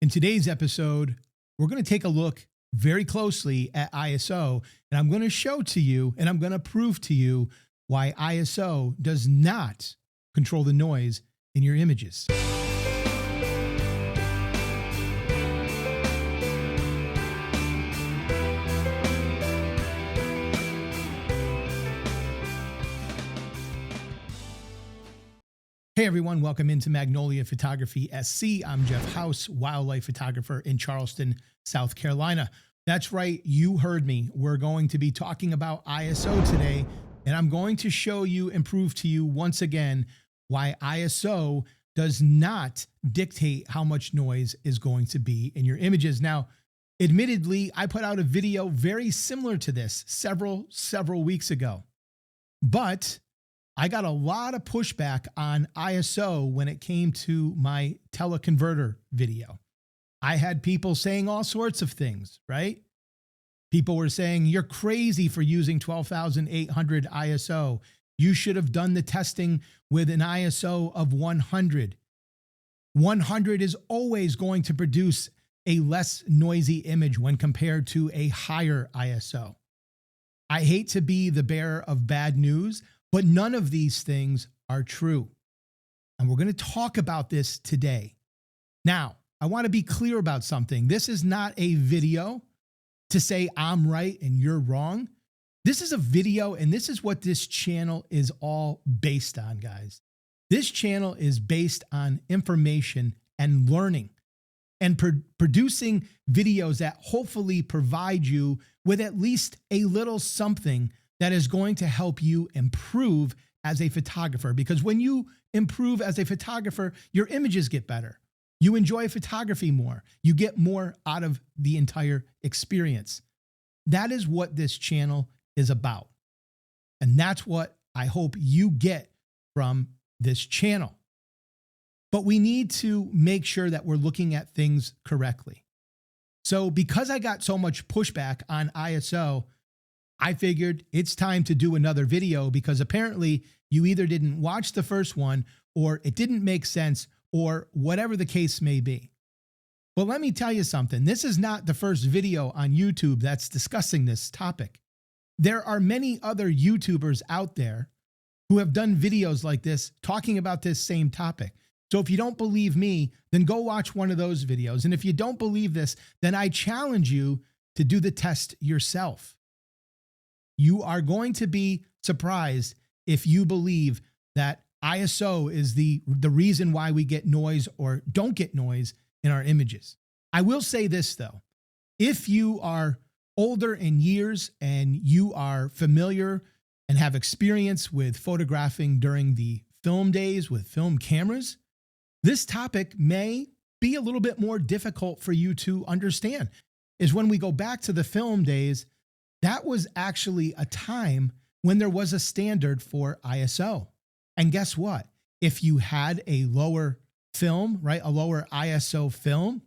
In today's episode, we're going to take a look very closely at ISO, and I'm going to show to you and I'm going to prove to you why ISO does not control the noise in your images. Hey everyone, welcome into Magnolia Photography SC. I'm Jeff House, wildlife photographer in Charleston, South Carolina. That's right, you heard me. We're going to be talking about ISO today, and I'm going to show you and prove to you once again why ISO does not dictate how much noise is going to be in your images. Now, admittedly, I put out a video very similar to this several weeks ago, but I got a lot of pushback on ISO when it came to my teleconverter video. I had people saying all sorts of things, right? People were saying, you're crazy for using 12,800 ISO. You should have done the testing with an ISO of 100. 100 is always going to produce a less noisy image when compared to a higher ISO. I hate to be the bearer of bad news, but none of these things are true. And we're going to talk about this today. Now, I want to be clear about something. This is not a video to say I'm right and you're wrong. This is a video, and this is what this channel is all based on, guys. This channel is based on information and learning and producing videos that hopefully provide you with at least a little something that is going to help you improve as a photographer. Because when you improve as a photographer, your images get better. You enjoy photography more. You get more out of the entire experience. That is what this channel is about. And that's what I hope you get from this channel. But we need to make sure that we're looking at things correctly. So because I got so much pushback on ISO, I figured it's time to do another video, because apparently you either didn't watch the first one or it didn't make sense or whatever the case may be. But let me tell you something. This is not the first video on YouTube that's discussing this topic. There are many other YouTubers out there who have done videos like this talking about this same topic. So if you don't believe me, then go watch one of those videos. And if you don't believe this, then I challenge you to do the test yourself. You are going to be surprised if you believe that ISO is the reason why we get noise or don't get noise in our images. I will say this though, if you are older in years and you are familiar and have experience with photographing during the film days with film cameras, this topic may be a little bit more difficult for you to understand. Is when we go back to the film days, that was actually a time when there was a standard for ISO. And guess what? If you had a lower film, right, a lower ISO film,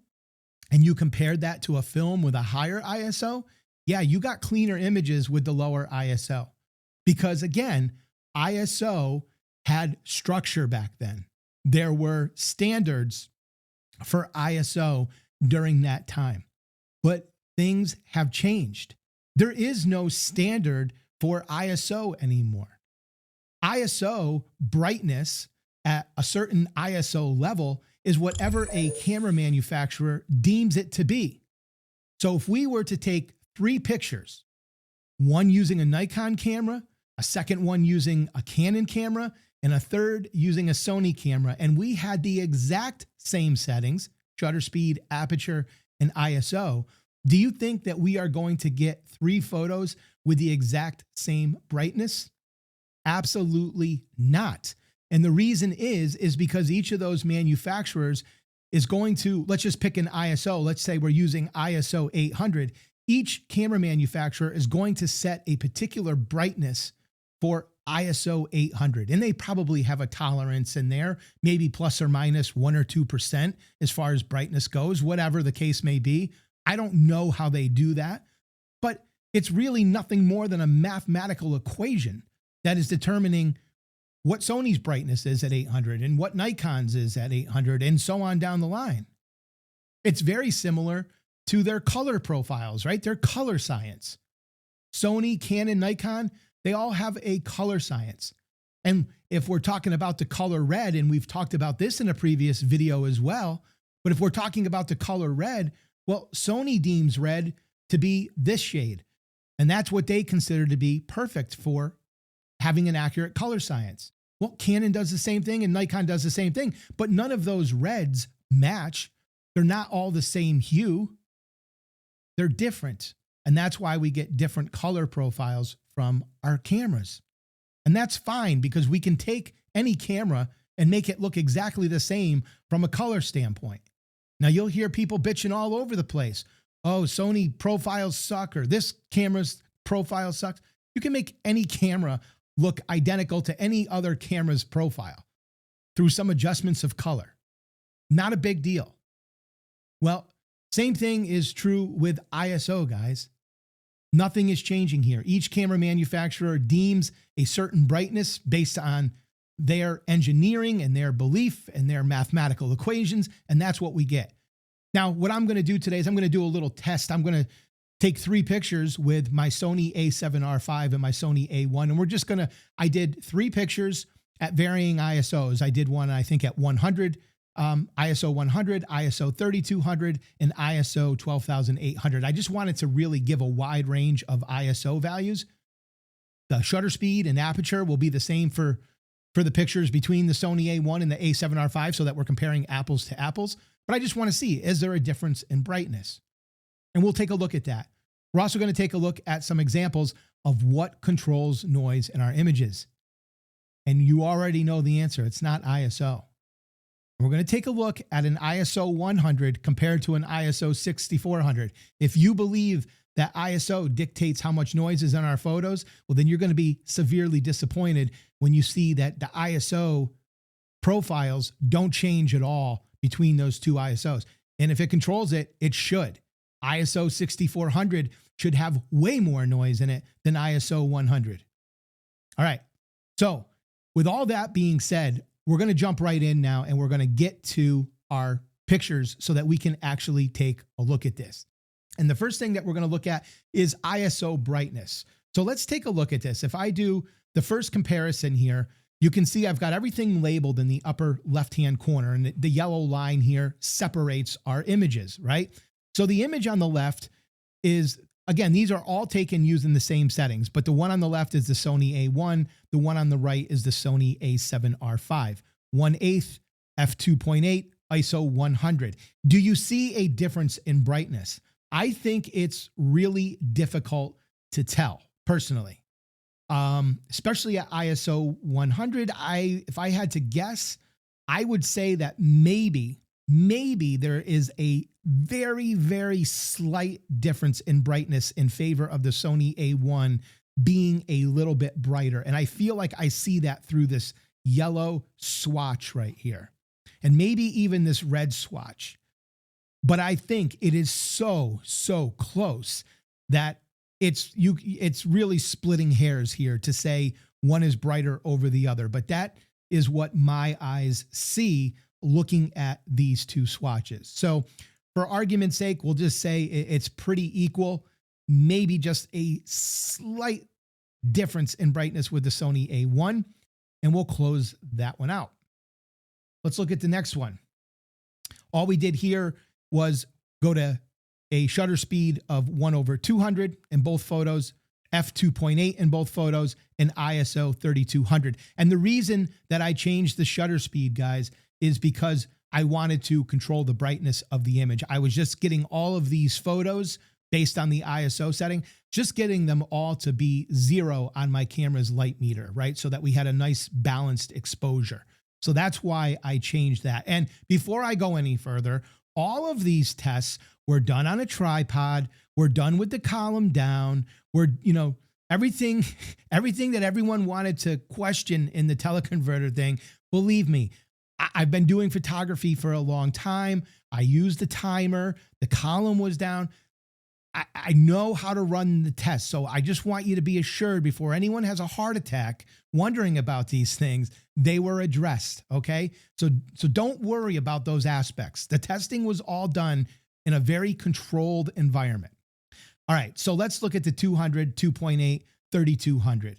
and you compared that to a film with a higher ISO, yeah, you got cleaner images with the lower ISO. Because again, ISO had structure back then. There were standards for ISO during that time. But things have changed. There is no standard for ISO anymore. ISO brightness at a certain ISO level is whatever a camera manufacturer deems it to be. So if we were to take 3 pictures, one using a Nikon camera, a second one using a Canon camera, and a third using a Sony camera, and we had the exact same settings, shutter speed, aperture, and ISO, do you think that we are going to get 3 photos with the exact same brightness? Absolutely not. And the reason is because each of those manufacturers is going to, let's just pick an ISO. Let's say we're using ISO 800. Each camera manufacturer is going to set a particular brightness for ISO 800. And they probably have a tolerance in there, maybe plus or minus 1 or 2% as far as brightness goes, whatever the case may be. I don't know how they do that, but it's really nothing more than a mathematical equation that is determining what Sony's brightness is at 800 and what Nikon's is at 800 and so on down the line. It's very similar to their color profiles, right? Their color science. Sony, Canon, Nikon, they all have a color science. And if we're talking about the color red, and we've talked about this in a previous video as well, but if we're talking about the color red, well, Sony deems red to be this shade. And that's what they consider to be perfect for having an accurate color science. Well, Canon does the same thing and Nikon does the same thing, but none of those reds match. They're not all the same hue. They're different. And that's why we get different color profiles from our cameras. And that's fine because we can take any camera and make it look exactly the same from a color standpoint. Now you'll hear people bitching all over the place. Oh, Sony profiles suck, or this camera's profile sucks. You can make any camera look identical to any other camera's profile through some adjustments of color. Not a big deal. Well, same thing is true with ISO, guys. Nothing is changing here. Each camera manufacturer deems a certain brightness based on their engineering and their belief and their mathematical equations, and that's what we get. Now, what I'm going to do today is I'm going to do a little test. I'm going to take 3 pictures with my Sony a7R5 and my Sony A1, and we're just going to, I did 3 pictures at varying ISOs. I did one, I think, at 100, ISO 100, ISO 3200, and ISO 12800. I just wanted to really give a wide range of ISO values. The shutter speed and aperture will be the same for the pictures between the Sony A1 and the A7R5 so that we're comparing apples to apples. But I just want to see, is there a difference in brightness? And we'll take a look at that. We're also going to take a look at some examples of what controls noise in our images. And you already know the answer. It's not ISO. We're going to take a look at an ISO 100 compared to an ISO 6400. If you believe that ISO dictates how much noise is in our photos, well, then you're going to be severely disappointed when you see that the ISO profiles don't change at all between those two ISOs. And if it controls it, it should. ISO 6400 should have way more noise in it than ISO 100. All right. So with all that being said, we're going to jump right in now and we're going to get to our pictures so that we can actually take a look at this. And the first thing that we're going to look at is ISO brightness. So let's take a look at this. If I do the first comparison here, you can see I've got everything labeled in the upper left-hand corner, and the yellow line here separates our images, right? So the image on the left is, again, these are all taken using the same settings, but the one on the left is the Sony A1. The one on the right is the Sony A7R5. 1/8, f2.8, ISO 100. Do you see a difference in brightness? I think it's really difficult to tell, personally. Especially at ISO 100, if I had to guess, I would say that maybe there is a very, very slight difference in brightness in favor of the Sony A1 being a little bit brighter. And I feel like I see that through this yellow swatch right here, and maybe even this red swatch. But I think it is so close that it's really splitting hairs here to say one is brighter over the other. But that is what my eyes see looking at these two swatches. So for argument's sake, we'll just say it's pretty equal, maybe just a slight difference in brightness with the Sony A1, and we'll close that one out. Let's look at the next one. All we did here was go to a shutter speed of 1/200 in both photos, f2.8 in both photos, and ISO 3200. And the reason that I changed the shutter speed, guys, is because I wanted to control the brightness of the image. I was just getting all of these photos based on the ISO setting, just getting them all to be 0 on my camera's light meter, right? So that we had a nice balanced exposure. So that's why I changed that. And before I go any further, all of these tests were done on a tripod. We're done with the column down. We're, everything that everyone wanted to question in the teleconverter thing. Believe me, I've been doing photography for a long time. I used the timer. The column was down. I know how to run the test. So I just want you to be assured before anyone has a heart attack wondering about these things, they were addressed. Okay. So don't worry about those aspects. The testing was all done in a very controlled environment. All right. So let's look at the 200, 2.8, 3200.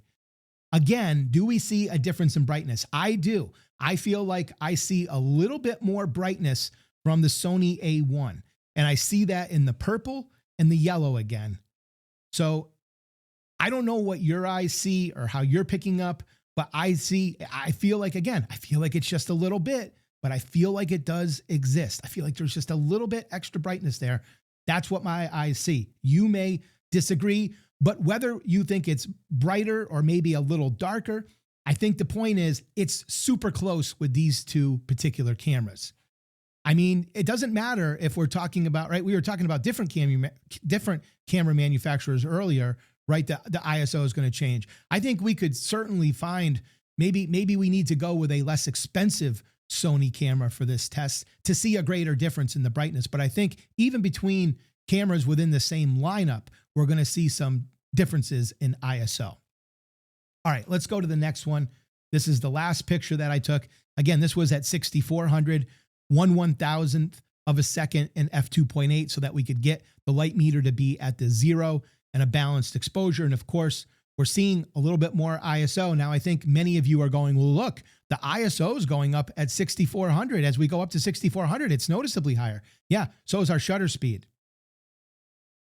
Again, do we see a difference in brightness? I do. I feel like I see a little bit more brightness from the Sony A1, and I see that in the purple and the yellow again. So I don't know what your eyes see or how you're picking up, but I feel like it's just a little bit, but I feel like it does exist. I feel like there's just a little bit extra brightness there. That's what my eyes see. You may disagree, but whether you think it's brighter or maybe a little darker, I think the point is it's super close with these two particular cameras. I mean, it doesn't matter if we're talking about, right? We were talking about different camera manufacturers earlier, right? The ISO is going to change. I think we could certainly find maybe we need to go with a less expensive Sony camera for this test to see a greater difference in the brightness. But I think even between cameras within the same lineup, we're going to see some differences in ISO. All right, let's go to the next one. This is the last picture that I took. Again, this was at 6400, 1/1000th of a second in f2.8 so that we could get the light meter to be at the 0 and a balanced exposure. And of course, we're seeing a little bit more ISO. Now, I think many of you are going, well, look, the ISO is going up at 6400. As we go up to 6400, it's noticeably higher. Yeah, so is our shutter speed.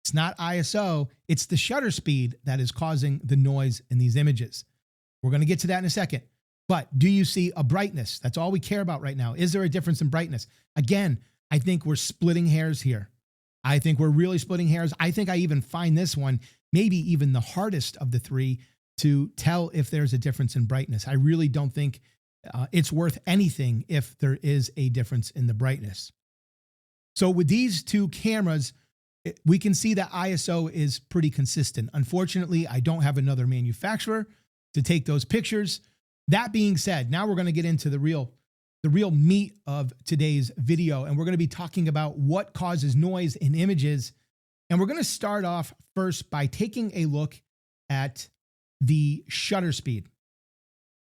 It's not ISO, it's the shutter speed that is causing the noise in these images. We're going to get to that in a second. But do you see a brightness? That's all we care about right now. Is there a difference in brightness? Again, I think we're splitting hairs here. I think we're really splitting hairs. I think I even find this one maybe even the hardest of the three to tell if there's a difference in brightness. I really don't think it's worth anything if there is a difference in the brightness. So with these two cameras, we can see that ISO is pretty consistent. Unfortunately, I don't have another manufacturer to take those pictures. That being said, now we're going to get into the real meat of today's video, and we're going to be talking about what causes noise in images. And we're going to start off first by taking a look at the shutter speed.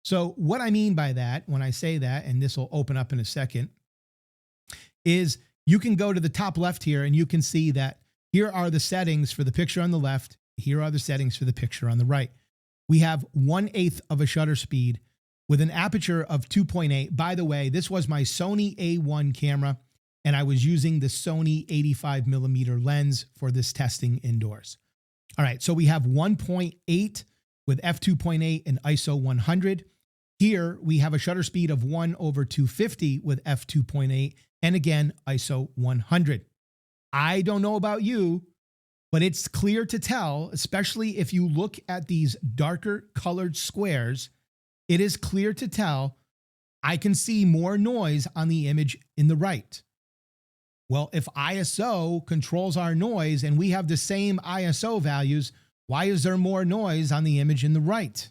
So what I mean by that, when I say that, and this will open up in a second, is you can go to the top left here and you can see that here are the settings for the picture on the left. Here are the settings for the picture on the right. We have 1/8 of a shutter speed with an aperture of 2.8. By the way, this was my Sony A1 camera, and I was using the Sony 85mm lens for this testing indoors. All right, so we have 1.8 with f2.8 and ISO 100. Here we have a shutter speed of 1/250 with f2.8, and again, ISO 100. I don't know about you, but it's clear to tell, especially if you look at these darker colored squares, it is clear to tell I can see more noise on the image in the right. Well, if ISO controls our noise and we have the same ISO values, why is there more noise on the image in the right?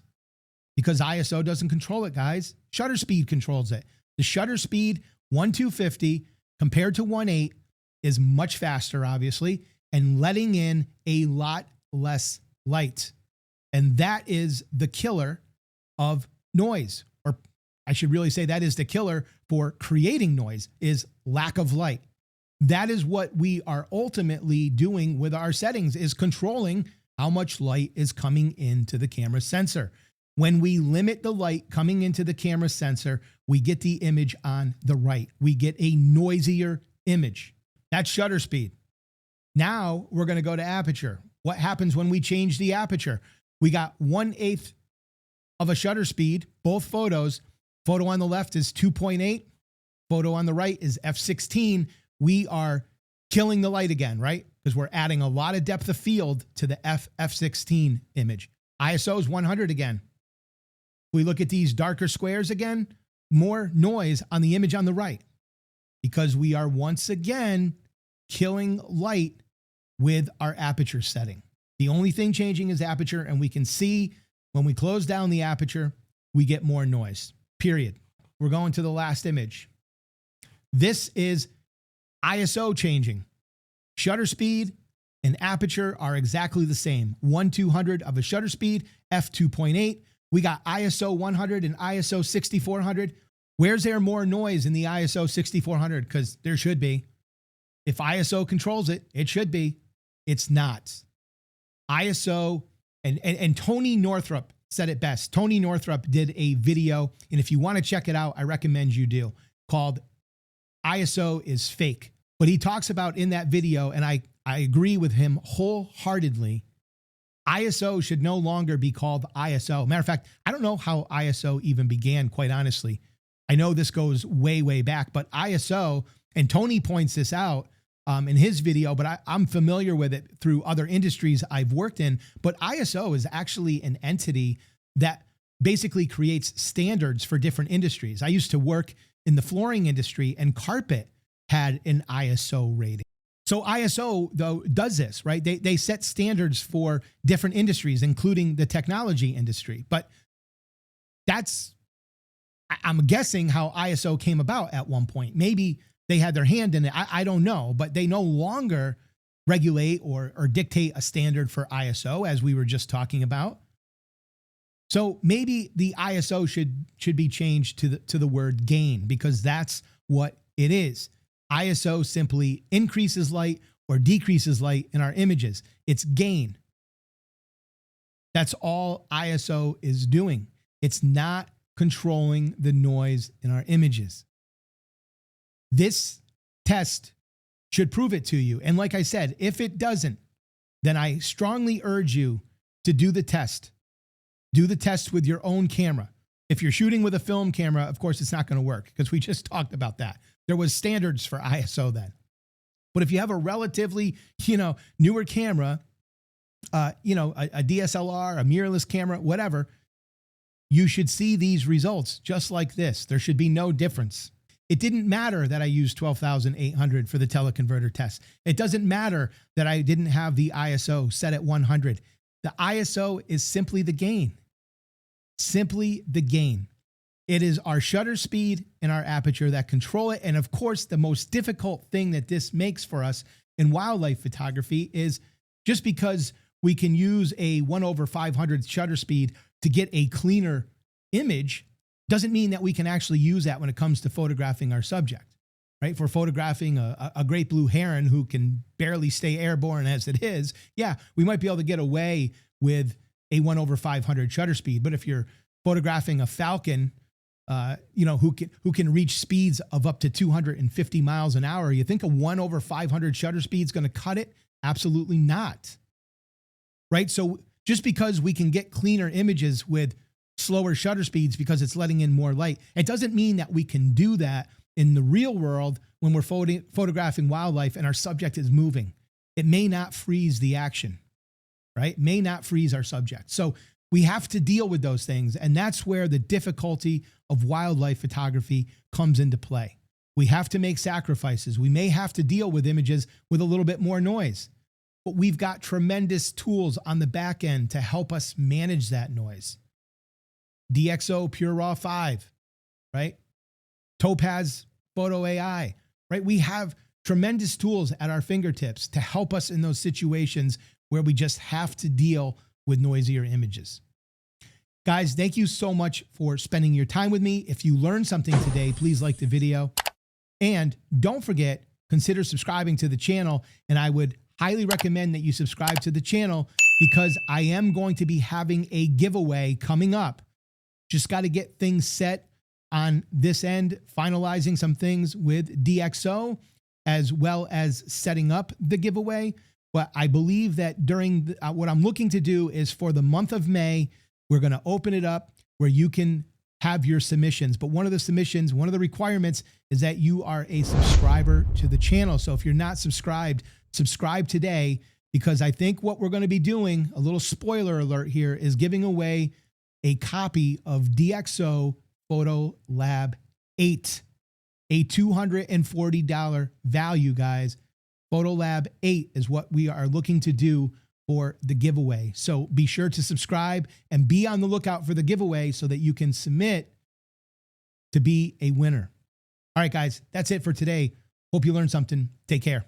Because ISO doesn't control it, guys. Shutter speed controls it. The shutter speed, 1/250 compared to 1/8, is much faster, obviously, and letting in a lot less light. And that is the killer of noise. Or I should really say that is the killer for creating noise, is lack of light. That is what we are ultimately doing with our settings, is controlling how much light is coming into the camera sensor. When we limit the light coming into the camera sensor, we get the image on the right. We get a noisier image. That's shutter speed. Now we're going to go to aperture. What happens when we change the aperture? We got 1/8 of a shutter speed, both photos. Photo on the left is 2.8. Photo on the right is f16. We are killing the light again, right? Because we're adding a lot of depth of field to the f16 image. ISO is 100 again. We look at these darker squares again, more noise on the image on the right, because we are once again killing light with our aperture setting. The only thing changing is aperture, and we can see when we close down the aperture, we get more noise, period. We're going to the last image. This is ISO changing. Shutter speed and aperture are exactly the same. 1/200 of a shutter speed, f2.8. We got ISO 100 and ISO 6400. Where's there more noise in the ISO 6400? Because there should be. If ISO controls it, it should be. It's not. ISO, and Tony Northrup said it best. Tony Northrup did a video, and if you want to check it out, I recommend you do, called ISO is Fake. But he talks about in that video, and I agree with him wholeheartedly, ISO should no longer be called ISO. Matter of fact, I don't know how ISO even began, quite honestly. I know this goes way, way back, but ISO, and Tony points this out in his video, but I'm familiar with it through other industries I've worked in. But ISO is actually an entity that basically creates standards for different industries. I used to work in the flooring industry, and carpet had an ISO rating. So ISO, though, does this, right? They set standards for different industries, including the technology industry. But that's, I'm guessing, how ISO came about at one point. Maybe they had their hand in it. I don't know, but they no longer regulate or dictate a standard for ISO, as we were just talking about. So maybe the ISO should be changed to the word gain, because that's what it is. ISO simply increases light or decreases light in our images. It's gain. That's all ISO is doing. It's not controlling the noise in our images. This test should prove it to you. And like I said, if it doesn't, then I strongly urge you to do the test. Do the test with your own camera. If you're shooting with a film camera, of course, it's not going to work, because we just talked about that. There was standards for ISO then. But if you have a relatively, newer camera, a DSLR, a mirrorless camera, whatever, you should see these results just like this. There should be no difference. It didn't matter that I used 12,800 for the teleconverter test. It doesn't matter that I didn't have the ISO set at 100. The ISO is simply the gain. Simply the gain. It is our shutter speed and our aperture that control it. And of course, the most difficult thing that this makes for us in wildlife photography is, just because we can use a 1/500 shutter speed to get a cleaner image doesn't mean that we can actually use that when it comes to photographing our subject, right? If we're photographing a great blue heron who can barely stay airborne as it is, yeah, we might be able to get away with a 1/500 shutter speed. But if you're photographing a falcon, who can reach speeds of up to 250 miles an hour, you think a 1/500 shutter speed is going to cut it? Absolutely not, right? So just because we can get cleaner images with slower shutter speeds because it's letting in more light, it doesn't mean that we can do that in the real world when we're photographing wildlife and our subject is moving. It may not freeze the action, right? It may not freeze our subject. So we have to deal with those things. And that's where the difficulty of wildlife photography comes into play. We have to make sacrifices. We may have to deal with images with a little bit more noise, but we've got tremendous tools on the back end to help us manage that noise. DxO Pure Raw 5, right? Topaz Photo AI, right? We have tremendous tools at our fingertips to help us in those situations where we just have to deal with noisier images. Guys, thank you so much for spending your time with me. If you learned something today, please like the video. And don't forget, consider subscribing to the channel. And I would highly recommend that you subscribe to the channel, because I am going to be having a giveaway coming up. Just got to get things set on this end, finalizing some things with DxO, as well as setting up the giveaway. But I believe that during what I'm looking to do is, for the month of May, we're going to open it up where you can have your submissions. But one of the requirements is that you are a subscriber to the channel. So if you're not subscribed, subscribe today, because I think what we're going to be doing, a little spoiler alert here, is giving away a copy of DxO Photolab 8, a $240 value, guys. Photolab 8 is what we are looking to do for the giveaway. So be sure to subscribe and be on the lookout for the giveaway so that you can submit to be a winner. All right, guys, that's it for today. Hope you learned something. Take care.